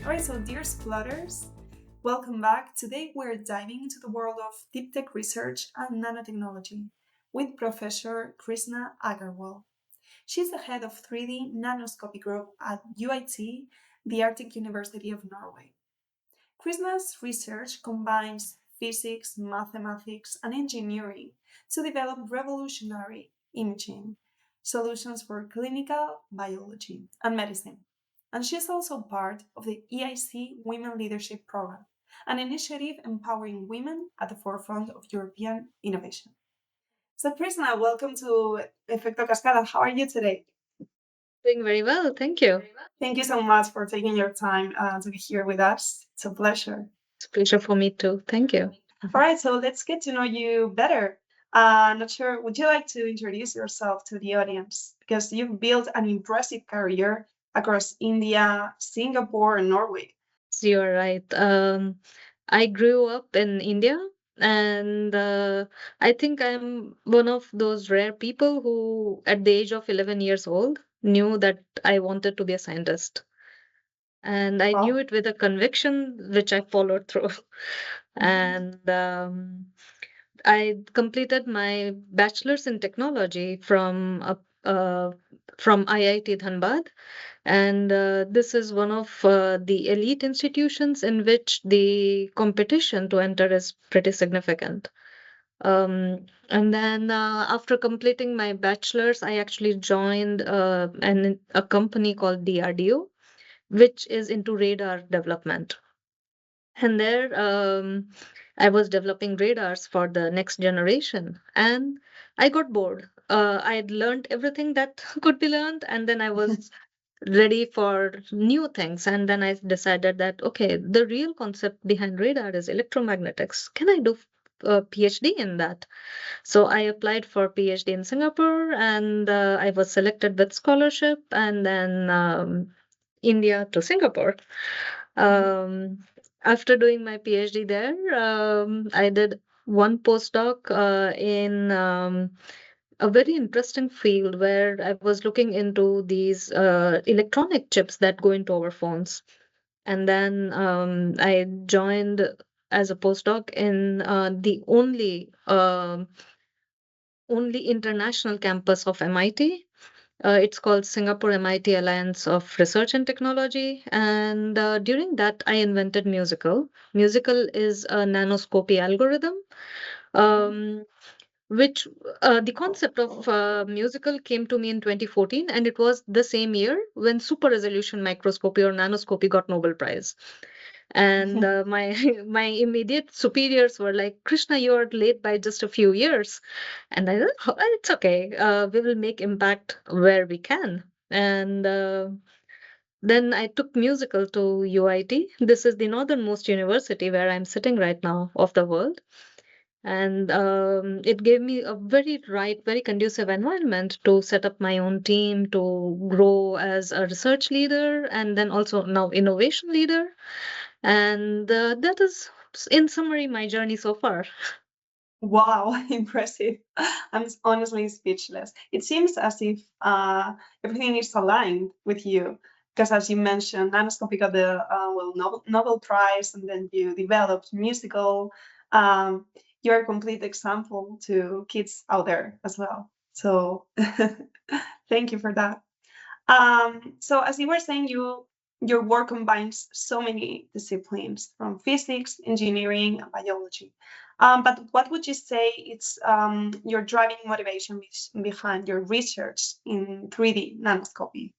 Alright, so dear Splutters, welcome back. Today we're diving into the world of deep tech research and nanotechnology with Professor Krishna Agarwal. She's the head of 3D Nanoscopy Group at UIT, the Arctic University of Norway. Krishna's research combines physics, mathematics, and engineering to develop revolutionary imaging solutions for clinical biology and medicine. And she's also part of the EIC Women Leadership Programme, an initiative empowering women at the forefront of European innovation. So, Krishna, welcome to Efecto Cascada. How are you today? Doing very well, thank you. Thank you so much for taking your time to be here with us. It's a pleasure. It's a pleasure for me too. Thank you. All right, so let's get to know you better. Not sure, would you like to introduce yourself to the audience? Because you've built an impressive career across India, Singapore, and Norway. So you're right. I grew up in India, and I think I'm one of those rare people who, at the age of 11 years old, knew that I wanted to be a scientist. And I knew Wow. it with a conviction which I followed through. And I completed my bachelor's in technology from IIT Dhanbad, and this is one of the elite institutions in which the competition to enter is pretty significant. And then after completing my bachelor's, I actually joined a company called DRDO, which is into radar development. And there, I was developing radars for the next generation, and I got bored. I had learned everything that could be learned, and then I was ready for new things. And then I decided that, okay, the real concept behind radar is electromagnetics. Can I do a PhD in that? So I applied for PhD in Singapore, and I was selected with scholarship, and then India to Singapore. Um, After doing my PhD there, I did one postdoc in a very interesting field where I was looking into these electronic chips that go into our phones. And then I joined as a postdoc in the only international campus of MIT. It's called Singapore MIT Alliance of Research and Technology. And during that, I invented Musical. Musical is a nanoscopy algorithm, um, which the concept of Musical came to me in 2014. And it was the same year when super resolution microscopy or nanoscopy got Nobel Prize. And my my immediate superiors were like, Krishna, you're late by just a few years. And I said, "Oh, it's okay. We will make impact where we can." And then I took musical to UIT. This is the northernmost university where I'm sitting right now of the world. And it gave me a very conducive environment to set up my own team, to grow as a research leader, and then also now innovation leader. And that is, in summary, my journey so far. Wow, impressive. I'm honestly speechless. It seems as if everything is aligned with you, because as you mentioned, Nanoscopy got the Nobel Prize, and then you developed musical. Um, you're a complete example to kids out there as well. So thank you for that. So as you were saying, your work combines so many disciplines from physics, engineering, and biology. But what would you say it's your driving motivation behind your research in 3D nanoscopy?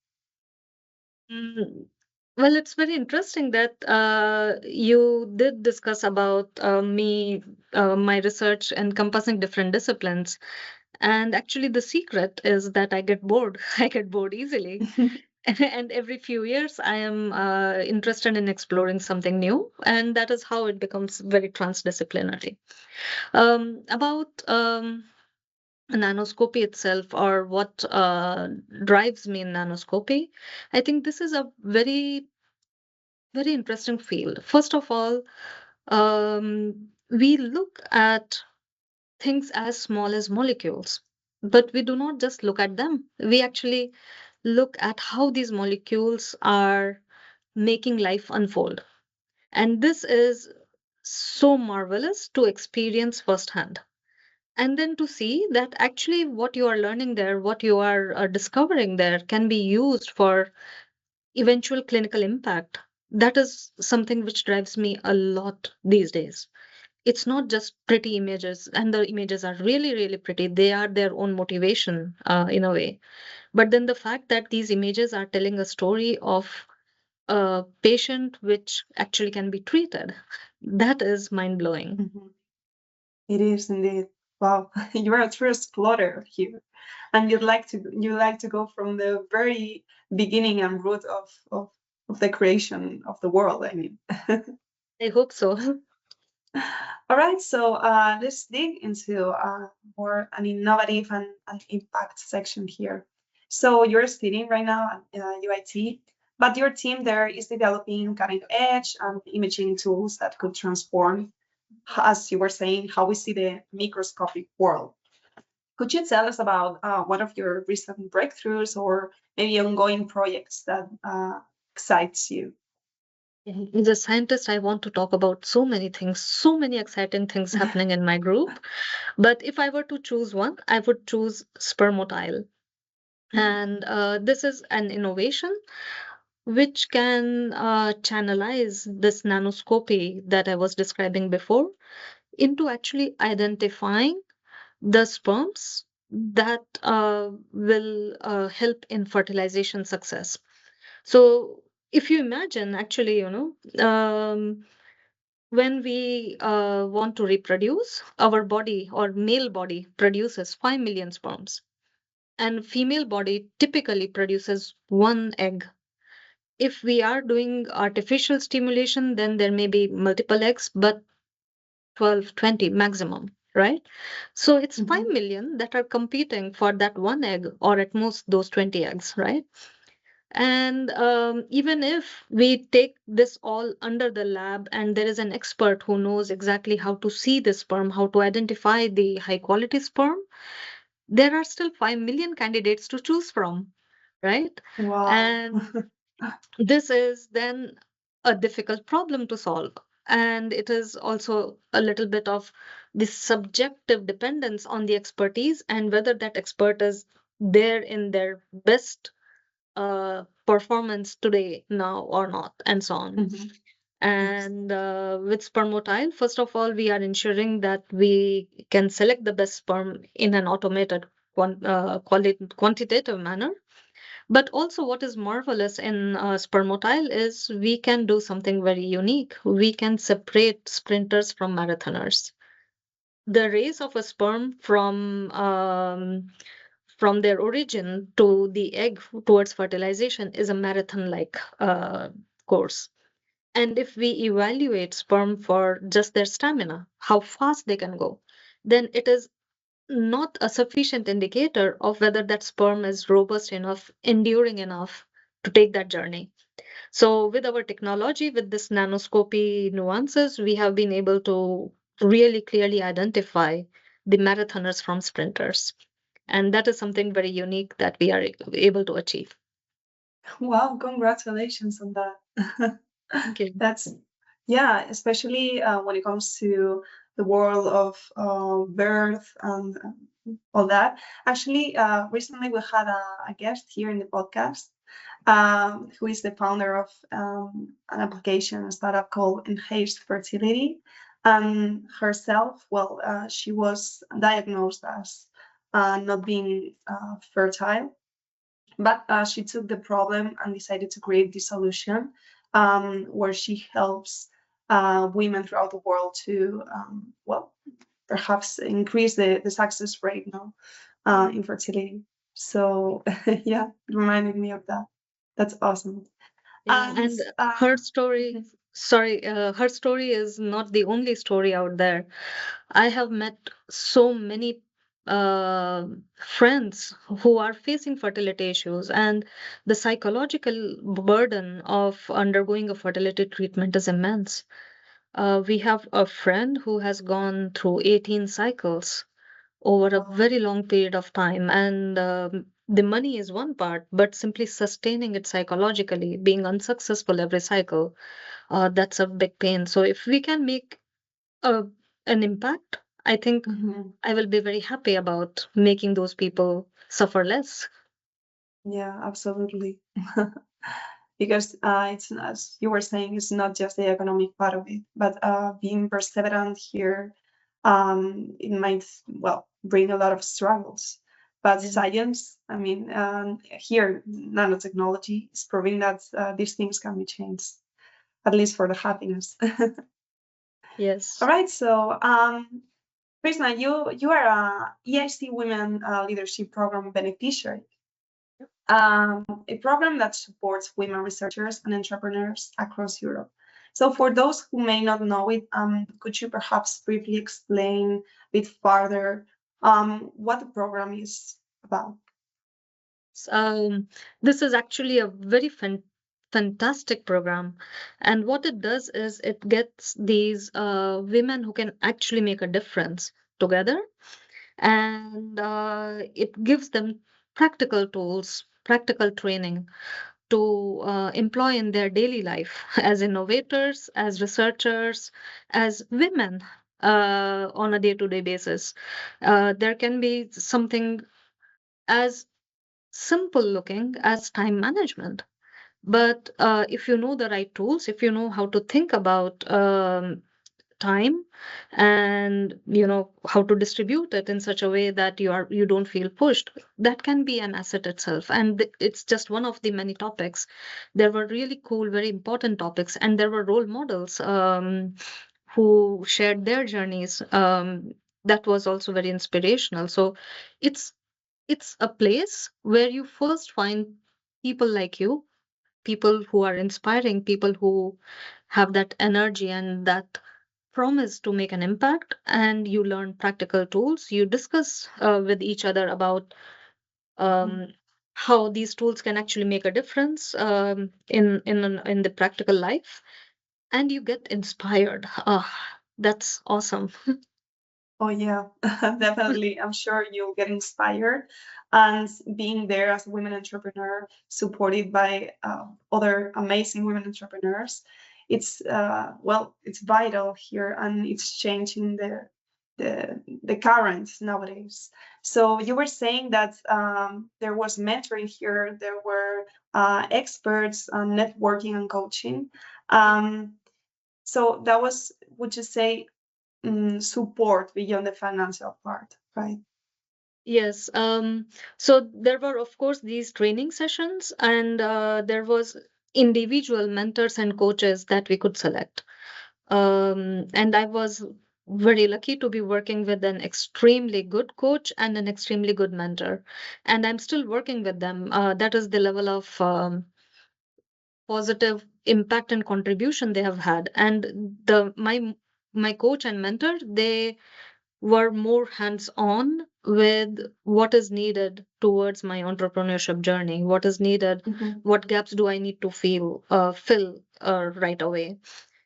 Mm, Well, it's very interesting that you did discuss about my research encompassing different disciplines. And actually, the secret is that I get bored. I get bored easily. And every few years, I am interested in exploring something new. And that is how it becomes very transdisciplinary. About nanoscopy itself, or what drives me in nanoscopy, I think this is a very interesting field. First of all, we look at things as small as molecules, but we do not just look at them. We actually look at how these molecules are making life unfold. And this is so marvelous to experience firsthand. And then to see that actually what you are learning there, what you are discovering there can be used for eventual clinical impact. That is something which drives me a lot these days. It's not just pretty images, and the images are really, really pretty. They are their own motivation in a way. But then the fact that these images are telling a story of a patient which actually can be treated, that is mind blowing. Mhm. It is indeed. Wow, you're a true explorer here, and you like to go from the very beginning and root of the creation of the world. I mean. I hope so. All right, so let's dig into more an innovative and impact section here. So you're studying right now at UIT, but your team there is developing cutting edge and imaging tools that could transform, as you were saying, how we see the microscopic world. Could you tell us about one of your recent breakthroughs or maybe ongoing projects that excites you? As a scientist, I want to talk about so many things, so many exciting things happening in my group. But if I were to choose one, I would choose spermotile. And this is an innovation which can channelize this nanoscopy that I was describing before into actually identifying the sperms that will help in fertilization success. So if you imagine, actually, when we want to reproduce, our body or male body produces 5 million sperms, and female body typically produces one egg. If we are doing artificial stimulation, then there may be multiple eggs, but 12, 20 maximum, right? So it's 5 Mhm. million that are competing for that one egg, or at most those 20 eggs, right? And even if we take this all under the lab and there is an expert who knows exactly how to see the sperm, how to identify the high quality sperm, there are still 5 million candidates to choose from, right? Wow. And this is then a difficult problem to solve. And it is also a little bit of the subjective dependence on the expertise and whether that expert is there in their best performance today, now or not, and so on. Mhm. Yes. And with spermotile, first of all, we are ensuring that we can select the best sperm in an automated quantitative manner. But also, what is marvelous in spermotile is we can do something very unique. We can separate sprinters from marathoners. The race of a sperm from their origin to the egg towards fertilization is a marathon-like course. And if we evaluate sperm for just their stamina, how fast they can go, then it is not a sufficient indicator of whether that sperm is robust enough, enduring enough to take that journey. So, with our technology, with this nanoscopy nuances, we have been able to really clearly identify the marathoners from sprinters. And that is something very unique that we are able to achieve. Wow, congratulations on that. Thank you. That's, yeah, especially when it comes to the world of birth and all that. Actually, recently we had a guest here in the podcast who is the founder of an application, a startup called Enhanced Fertility. And herself, well, she was diagnosed as not being fertile, but she took the problem and decided to create this solution where she helps women throughout the world to, well, perhaps increase the success rate now in fertility. So, yeah, it reminded me of that. That's awesome. Yeah, And and her story, sorry, her story is not the only story out there. I have met so many uh, friends who are facing fertility issues, and the psychological burden of undergoing a fertility treatment is immense. We have a friend who has gone through 18 cycles over a wow. very long period of time, and the money is one part, but simply sustaining it psychologically, being unsuccessful every cycle, that's a big pain. So if we can make a, an impact, I think Mhm. I will be very happy about making those people suffer less. Yeah, absolutely. Because it's, as you were saying, it's not just the economic part of it, but being perseverant here, it might, well, bring a lot of struggles. But Yeah. science, I mean, here, nanotechnology is proving that these things can be changed, at least for the happiness. All Yes. right, so Krishna, you are a EIC Women Leadership Program beneficiary, a program that supports women researchers and entrepreneurs across Europe. So, for those who may not know it, could you perhaps briefly explain a bit further what the program is about? Um, this is actually a very fantastic program. And what it does is it gets these women who can actually make a difference together, and it gives them practical tools, practical training to employ in their daily life as innovators, as researchers, as women on a day-to-day basis. There can be something as simple looking as time management. But if you know the right tools, if you know how to think about time, and you know how to distribute it in such a way that you don't feel pushed, that can be an asset itself. And it's just one of the many topics. There were really cool, very important topics, and there were role models who shared their journeys. That was also very inspirational. So it's it's a place where you first find people like you, people who are inspiring, people who have that energy and that promise to make an impact, and you learn practical tools. You discuss with each other about Mhm. um, how these tools can actually make a difference in the practical life, and you get inspired. That's awesome. Oh yeah, definitely. I'm sure you'll get inspired, and being there as a women entrepreneur, supported by other amazing women entrepreneurs, it's well, it's vital here, and it's changing the current nowadays. So you were saying that there was mentoring here, there were experts on networking and coaching. Um, so that was, would you say, support beyond the financial part, right? Yes. So there were, of course, these training sessions, and there was individual mentors and coaches that we could select. And I was very lucky to be working with an extremely good coach and an extremely good mentor. And I'm still working with them. That is the level of positive impact and contribution they have had. And my coach and mentor, they were more hands-on with what is needed towards my entrepreneurship journey, what is needed, Mhm. what gaps do I need to fill right away,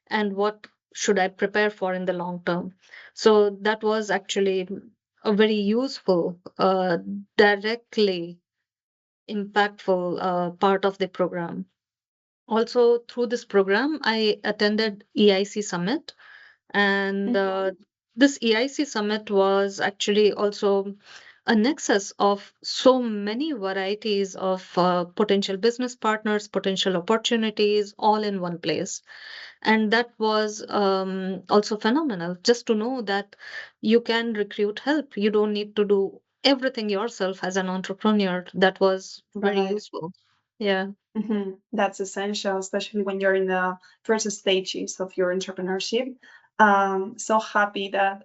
and what should I prepare for in the long term. So that was actually a very useful, directly impactful part of the program. Also, through this program, I attended EIC Summit, and Mhm. this EIC Summit was actually also a nexus of so many varieties of potential business partners, potential opportunities, all in one place. And that was also phenomenal, just to know that you can recruit help. You don't need to do everything yourself as an entrepreneur. That was very Right. useful. Yeah. That's essential, especially when you're in the first stages of your entrepreneurship. So happy that,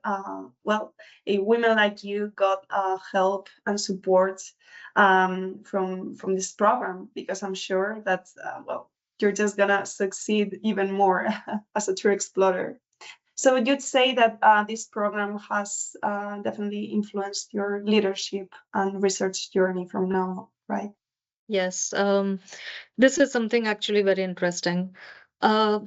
well, a women like you got help and support from this program, because I'm sure that, well, you're just gonna succeed even more as a true explorer. So you'd say that this program has definitely influenced your leadership and research journey from now on, right? Yes. This is something actually very interesting. Uh,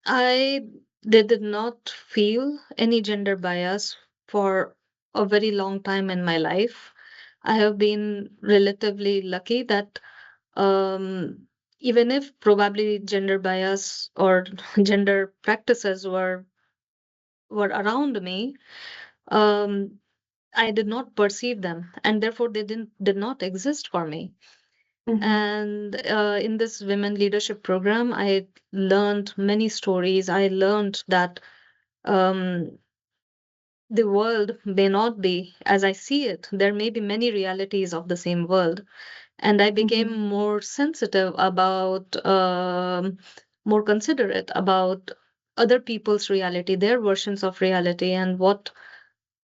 I did not feel any gender bias for a very long time in my life. I have been relatively lucky that um, even if probably gender bias or gender practices were around me, um, I did not perceive them, and therefore they did not exist for me. Mm-hmm. And in this women leadership program, I learned many stories. I learned that um, the world may not be as I see it. There may be many realities of the same world. And I became Mm-hmm. more sensitive about, more considerate about other people's reality, their versions of reality, and what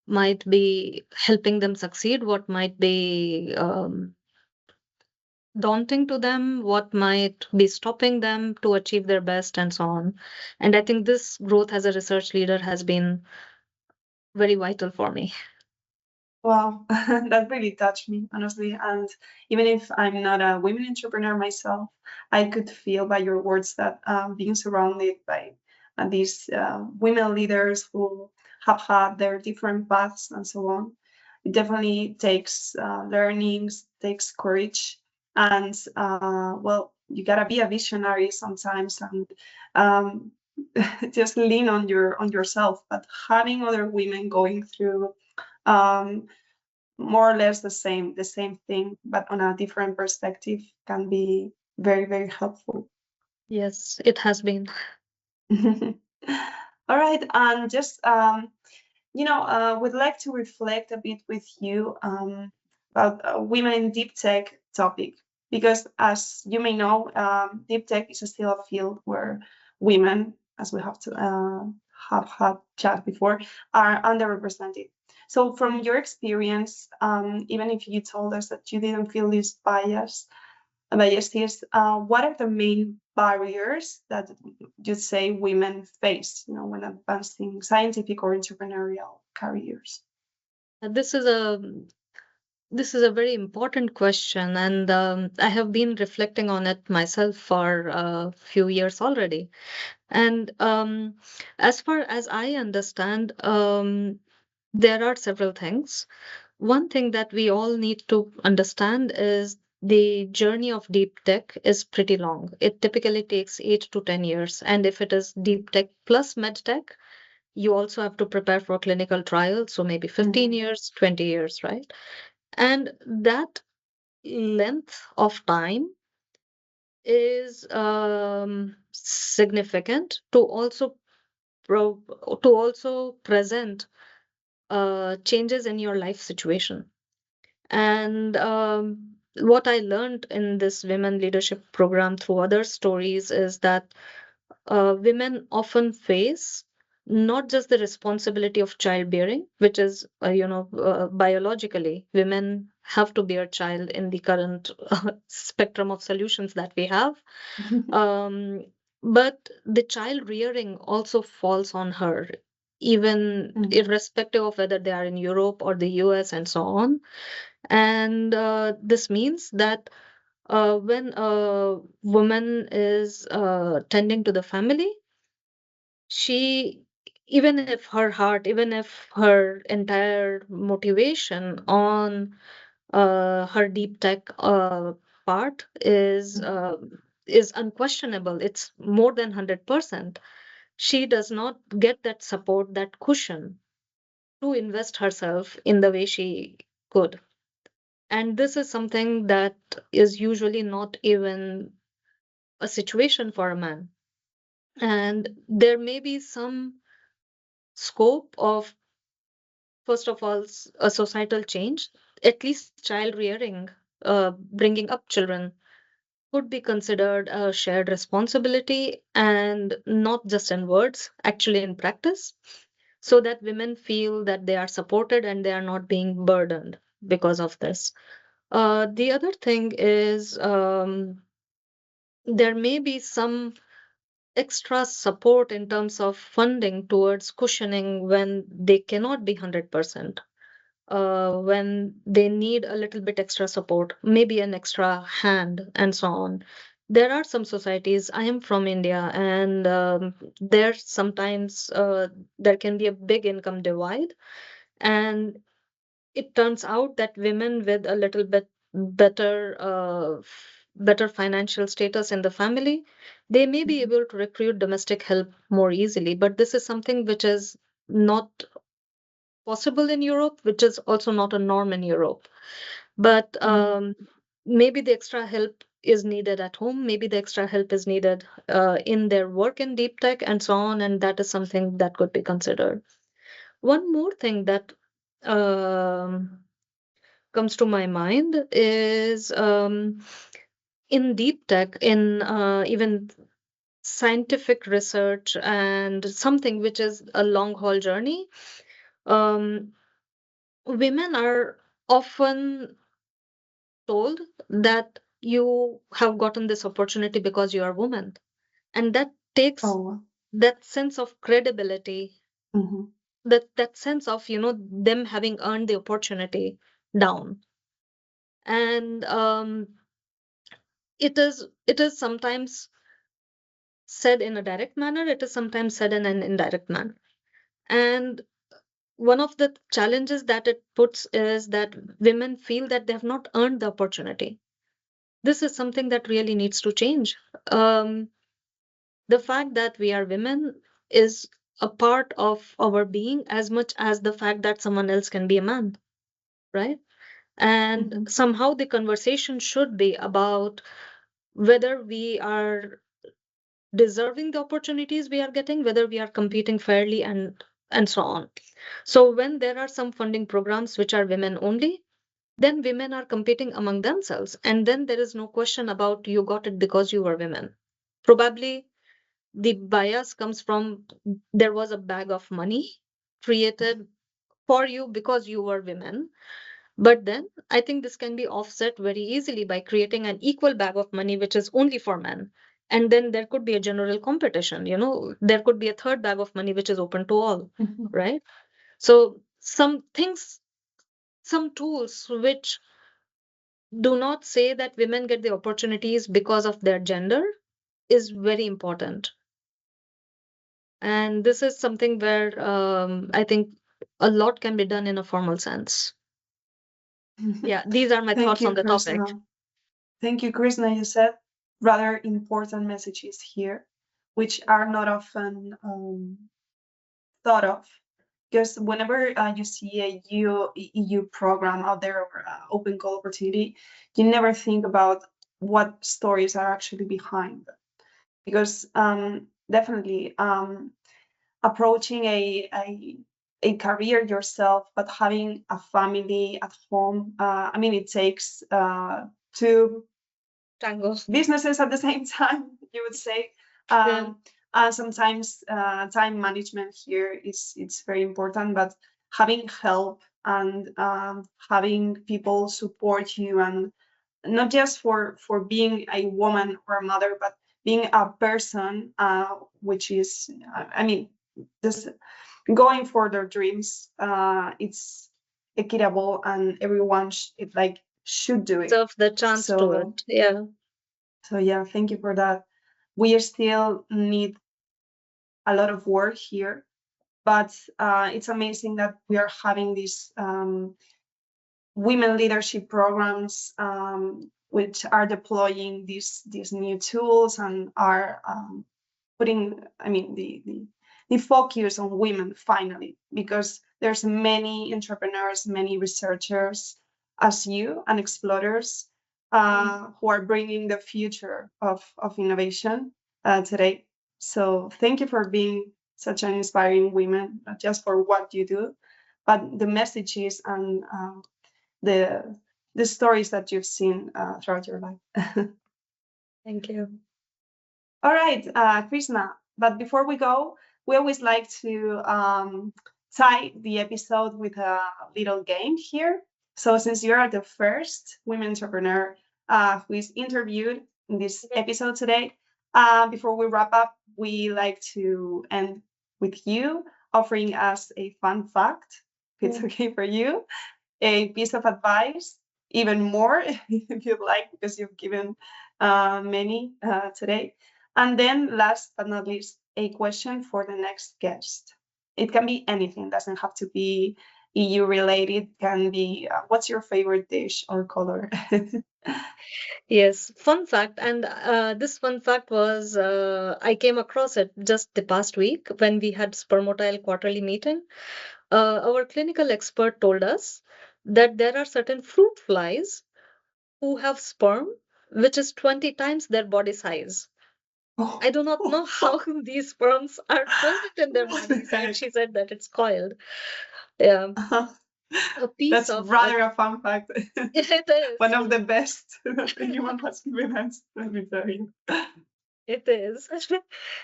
might be helping them succeed, what might be daunting to them, what might be stopping them to achieve their best, and so on. And I think this growth as a research leader has been very vital for me. Wow, that really touched me, honestly. And even if I'm not a women entrepreneur myself, I could feel by your words that being surrounded by these women leaders who have had their different paths and so on, it definitely takes learnings, takes courage, and well, you gotta be a visionary sometimes and um, just lean on yourself. But having other women going through um, more or less the same thing, but on a different perspective can be very, very helpful. Yes, it has been. All right, and just would like to reflect a bit with you about women in deep tech topic because, as you may know, deep tech is still a field where women, as we have had chat before, are underrepresented. So, from your experience, even if you told us that you didn't feel this biases, what are the main barriers that you'd say women face, when advancing scientific or entrepreneurial careers? This is a this is a very important question, and I have been reflecting on it myself for a few years already. And as far as I understand, there are several things. One thing that we all need to understand is the journey of deep tech is pretty long. It typically takes 8 to 10 years. And if it is deep tech plus med tech, you also have to prepare for clinical trials. So maybe 15 Mhm. years, 20 years, right? And that length of time is significant pro- to also present changes in your life situation. And what I learned in this women leadership program through other stories is that women often face not just the responsibility of childbearing, which is, biologically, women have to bear child in the current spectrum of solutions that we have. Um, but the child rearing also falls on her, even Mhm. irrespective of whether they are in Europe or the US and so on. And this means that when a woman is tending to the family, she, even if her heart, even if her entire motivation on her deep tech part is unquestionable, it's more than 100%. She does not get that support, that cushion to invest herself in the way she could. And this is something that is usually not even a situation for a man. And there may be some scope of, first of all, a societal change. At least child rearing, bringing up children, could be considered a shared responsibility, and not just in words, actually in practice, so that women feel that they are supported and they are not being burdened because of this. The other thing is, there may be some extra support in terms of funding towards cushioning when they cannot be 100%, when they need a little bit extra support, maybe an extra hand, and so on. There are some societies, I am from India, and there sometimes there can be a big income divide. And it turns out that women with a little bit better financial status in the family, they may be able to recruit domestic help more easily. But this is something which is not possible in Europe, which is also not a norm in Europe. But maybe the extra help is needed at home. Maybe the extra help is needed in their work in deep tech and so on. And that is something that could be considered. One more thing that um, comes to my mind is in deep tech, in even scientific research and something which is a long haul journey, um, women are often told that you have gotten this opportunity because you are a woman. And that takes Oh. that sense of credibility, Mhm. that sense of, them having earned the opportunity down. And it is sometimes said in a direct manner, it is sometimes said in an indirect manner. And one of the challenges that it puts is that women feel that they have not earned the opportunity. This is something that really needs to change. Um, the fact that we are women is a part of our being as much as the fact that someone else can be a man, right? And Mhm. somehow the conversation should be about whether we are deserving the opportunities we are getting, whether we are competing fairly, and so on. So when there are some funding programs which are women only, then women are competing among themselves, and then there is no question about you got it because you were women. Probably the bias comes from there was a bag of money created for you because you were women. But then I think this can be offset very easily by creating an equal bag of money which is only for men. And then there could be a general competition, there could be a third bag of money which is open to all, Mhm. right? So some things, some tools which do not say that women get the opportunities because of their gender is very important. And this is something where I think a lot can be done in a formal sense. Yeah, these are my Thank thoughts you, on the topic. Krishna. Thank you, Krishna. You said rather important messages here, which are not often thought of. Because whenever you see a EU program out there or open call opportunity, you never think about what stories are actually behind. Because definitely approaching a career yourself, but having a family at home, I mean, it takes two Tango. businesses at the same time, you would say. Yeah. Sometimes time management here is it's very important, but having help and having people support you, and not just for being a woman or a mother, but being a person, which is, I mean, this going for their dreams. It's equitable, and everyone it like should do it. Deserve the chance to So it. Yeah. so yeah, thank you for that. We still need a lot of work here, but it's amazing that we are having these women leadership programs, which are deploying these new tools and are putting, I mean, the focus on women finally, because there's many entrepreneurs, many researchers as you and explorers who are bringing the future of innovation today. So thank you for being such an inspiring woman, not just for what you do, but the messages and the the stories that you've seen throughout your life. Thank you. All right, Krishna. But before we go, we always like to tie the episode with a little game here. So, since you are the first women entrepreneur who is interviewed in this episode today, before we wrap up, we like to end with you offering us a fun fact, if it's okay for you, a piece of advice, even more if you'd like, because you've given many today. And then, last but not least, a question for the next guest. It can be anything, doesn't have to be EU related can be what's your favorite dish or color? Yes, fun fact, and this fun fact was I came across it just the past week when we had spermotile quarterly meeting. Our clinical expert told us that there are certain fruit flies who have sperm which is 20 times their body size. I do not know how these sperms are present in their bodies, and she said that it's coiled. Yeah, a piece That's of rather a fun fact. it is. One of the best that the human has given us, let me tell you. It is.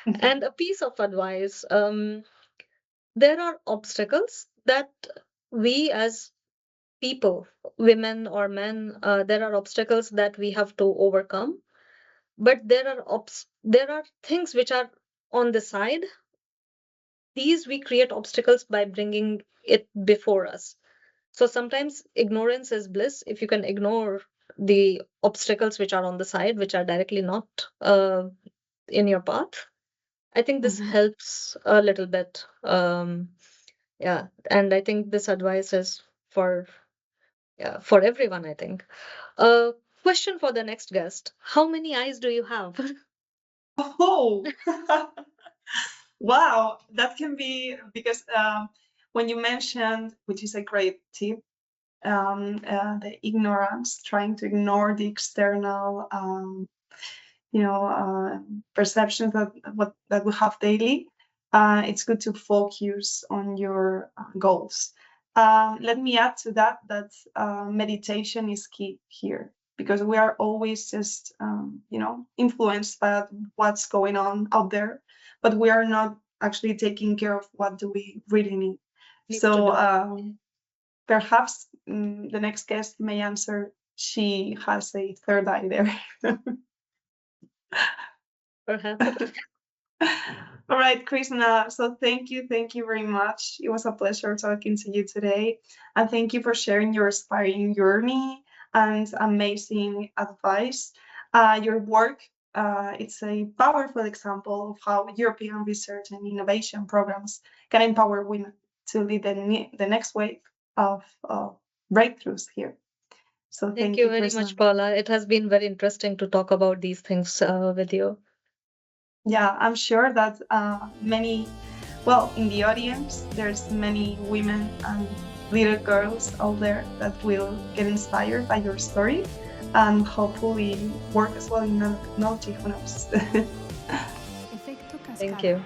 And a piece of advice, there are obstacles that we as people, women or men, there are obstacles that we have to overcome. But there are things which are on the side. These we create obstacles by bringing it before us. So sometimes ignorance is bliss. If you can ignore the obstacles which are on the side, which are directly not in your path, I think this Mhm. helps a little bit. Yeah, and I think this advice is for yeah, for everyone, I think. Question for the next guest. How many eyes do you have? Oh, wow, that can be because when you mentioned, which is a great tip, the ignorance, trying to ignore the external perceptions that we have daily, it's good to focus on your goals. Let me add to that meditation is key here, because we are always just influenced by what's going on out there, but we are not actually taking care of what do we really need. Need to So do. perhaps the next guest may answer she has a third eye there. Perhaps. All right, Krishna. So thank you very much. It was a pleasure talking to you today. And thank you for sharing your inspiring journey and amazing advice. Your work, it's a powerful example of how European research and innovation programs can empower women to lead the next wave of breakthroughs here. So Thank thank you you, very Krishna. much, Paula. It has been very interesting to talk about these things with you. Yeah, I'm sure that in the audience, there's many women and little girls out there that will get inspired by your story and hopefully work as well in nanotechnology. Who knows? Efecto Thank Cascada. you.